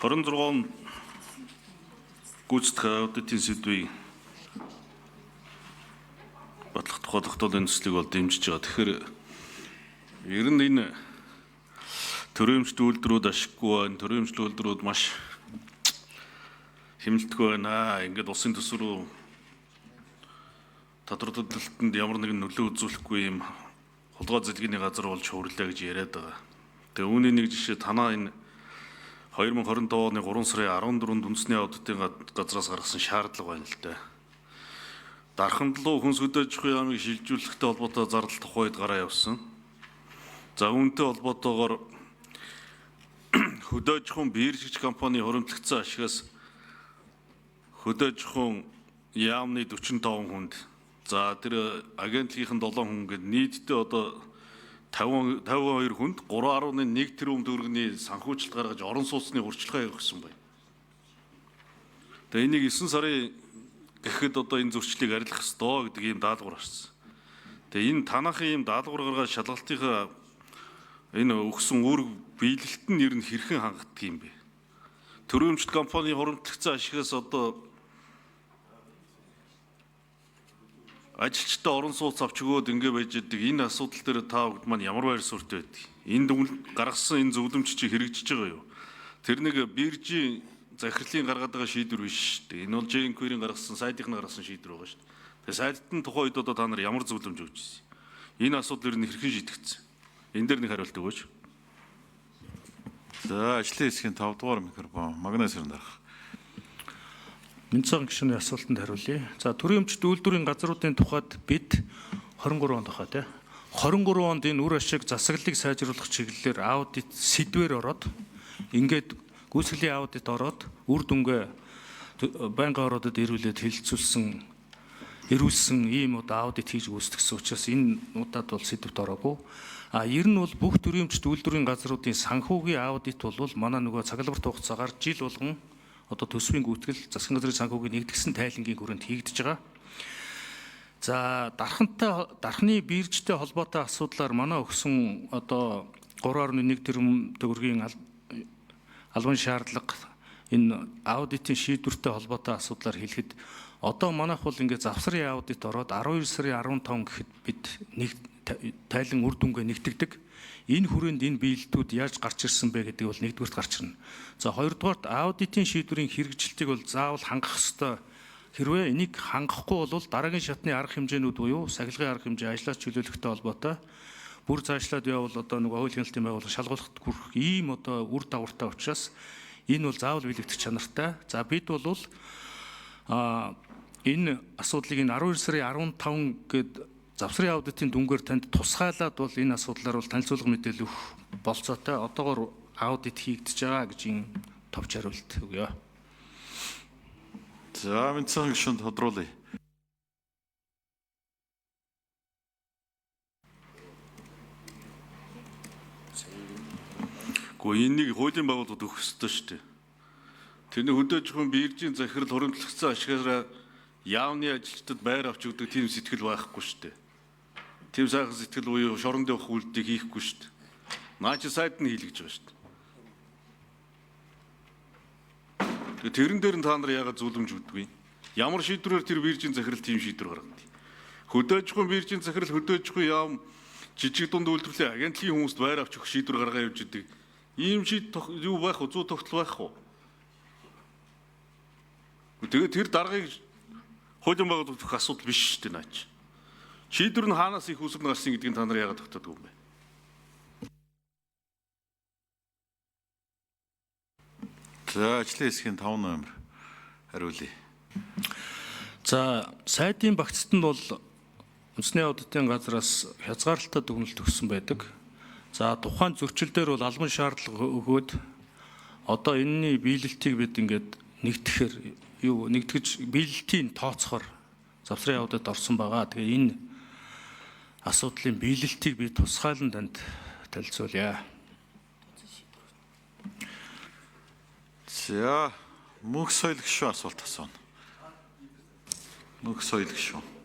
26 гүйцэтгэх аудитын сэдвийг батлах тухайлбал энэ төслийг бол дэмжиж байгаа. Тэгэхээр ер нь энэ төрөмжт үйлдвэрүүд ашиггүй байна. Төрөмжт үйлдвэрүүд маш хэмнэлтгүй байна. Ингээд улсын төсөв рүү татвар төлөлтөнд ямар нэгэн нөлөө үзүүлэхгүй юм хулгай зэлгийн газар болж хөврлээ гэж яриад байгаа. Тэгээ үүний нэг жишээ танаа энэ 2025 оны 3 сарын 14-нд үндэсний аудитын газраас гаргасан шаардлага байна л да. Дархан луу хүнс хөдөөж явах ямыг шилжүүлэхтэй холбоотой зардал тухайд гараа явсан. За үүнтэй холбоотойгоор хөдөөж хүн биершигч компани хуримтлагдсан ашигаас хөдөөж хүн яамны 45 хүнд за тэр агентлагийн 7 хүн гээд нийтдээ одоо 52 хүнд 3.1 тэрбум төгрөгийн санхүүжилт гаргаж орон сууцны урьдчилгаа явуулсан байна. Тэгээ энийг 9 сарын гэхэд одоо энэ зөрчлийг арилгах ёстой гэдэг ийм даалгавар гарсан. Тэгээ энэ танахын ийм даалгавар гаргаад шалгалтынхаа энэ өгсөн үр биелэлт нь ер нь хэрхэн хангагддаг юм бэ? Төрөмжт компани хуримтлагдсан ашигаас одоо ажилчтай орон сууц авч өгөөд ингэ байж байгаа энэ асуудал дээр та бүгд маань ямар байр суурьтай байдаг? Энэ гаргасан энэ зөвлөмж чи хэрэгжиж байгаа юу? Тэр нэг биржийн захирлын гаргаад байгаа шийдвэр биш шүү дээ. Энэ бол ЖНК-ийн гаргасан, сайдынхны гаргасан шийдвэр байгаа шүү дээ. Тэгээ сайдтын тухай үед одоо та нар ямар зөвлөмж өгч ирсэн? Энэ асуудал ер нь хэрхэн шийдэгдсэн? Энэ дээр нэг хариулт өгөөч. За ажлын хэсгийн 5 дугаар микрофон Магнас Сэрндарах. Минцэн гишүүний асуултанд хариулъя. За төрөмжт үйлдвэрийн газруудын тухайд бид 23 онд хаа тий. 23 онд энэ үр ашиг засаглалыг сайжруулах чиглэлээр аудит сэдвээр ороод ингээд гүйцэтгэлийн аудит ороод үр дүнгээ байнгын ородод ирүүлээд ирүүлсэн ийм удаа аудит хийж гүйцэтгсэн учраас энэ удаад бол сэдвт ороогүй. Ер нь бол бүх төрөмжт үйлдвэрийн газруудын санхүүгийн аудит бол манай нөгөө цаглбарт хугацаагаар жил болгон одоо төсвийн гүйтгэл засгийн газрын санхүүгийн нэгдгсэн тайлангийн хүрээнд хийгдэж байгаа. За дархны биржтэй холбоотой асуудлаар манай өгсөн одоо 3.1 тэрбум төгрөгийн албан шаардлага энэ аудитын шийдвэртэй холбоотой асуудлаар хэлэхэд одоо манайх бол ингээд завсрын аудит ороод 12 сарын 15 гэхэд бид нэг тайлан үр дүнгээ нэгтгэдэг. Энэ хүрээнд энэ биелэлтүүд яаж гарч ирсэн бэ гэдэг бол нэгдүгээрт гарч ирнэ. За хоёрдугаарт аудитын шийдвэрийн хэрэгжилтийг бол заавал хангах ёстой. Хэрвээ энийг хангахгүй бол дараагийн шатны арга хэмжээнүүд буюу сахилгын арга хэмжээ ажлаач чөлөөлөхтэй холбоотой бүр цаашлаад явбал одоо нэг хуулийн хяналтын байгууллага шалгуулахад хүрэх ийм одоо үр дагавартай учраас энэ бол заавал биелэгдэх чанартай. За бид бол энэ асуудлыг энэ 12 сарын 15 гээд завсрын аудитын дүнгээр танд тусгайлаад бол энэ асуудлаар бол танилцуулга мэдээлэл өгөх болцоотой. Одоогоор аудит хийгдэж байгаа гэж энэ товч хариулт өгье. За Минцэн гишүүнд тодруулъя. Гэхдээ энийг хуулийн байгууллагад өгөх ёстой шүү дээ. Тэрний хөдөөж хүн биржийн захирал хуримтлагдсан ашигаараа яамны ажилчдад байр авч өгдөг тийм сэтгэл байхгүй шүү дээ. Тийм сайхан сэтгэл буюу шоронд явах үйлдэлийг хийхгүй шүү дээ. Наач сайд нь хийлгэж байгаа шүү дээ. Тэгээ тэрэн дээр нь та нар яагаад зөвлөмж өгдөг юм? Ямар шийдвэрээр тэр биржийн захирал тийм шийдвэр гаргадаг? Хөдөөж хүн биржийн захирал хөдөөж хүн яам жижиг дунд үйлдвэрлэлийн агентлагийн хүмүүст байр авч өгөх шийдвэр гаргаа явж идэг. Ийм шийдвэр юу байх вэ? Зүй тогтол байх уу? Тэгээ тэр даргаыг хуулийн байгууллагад өгөх асуудал биш шүү дээ наач. Шийдвэр нь хаанаас их үсрэн гарсан гэдгийг та нар яагаад тогтоодог юм бэ? За ажлын хэсгийн 5 номер хариулъя. За сайдын багцтанд бол үндэсний аудитын газраас хязгаарлалтай дүгнэлт өгсөн байдаг. За тухайн зөрчил дээр бол албан шаардлага өгөөд одоо энэний биелэлтийг бид ингээд нэгтгэж биелэлтийн тооцохоор завсрын аудит орсон байгаа. Тэгээ энэ асуудлын биелэлтийг би тусгайлан танд танилцуулъя. За мөнх соёл гишүүн асуулт асууна. Мөнх соёл гишүүн.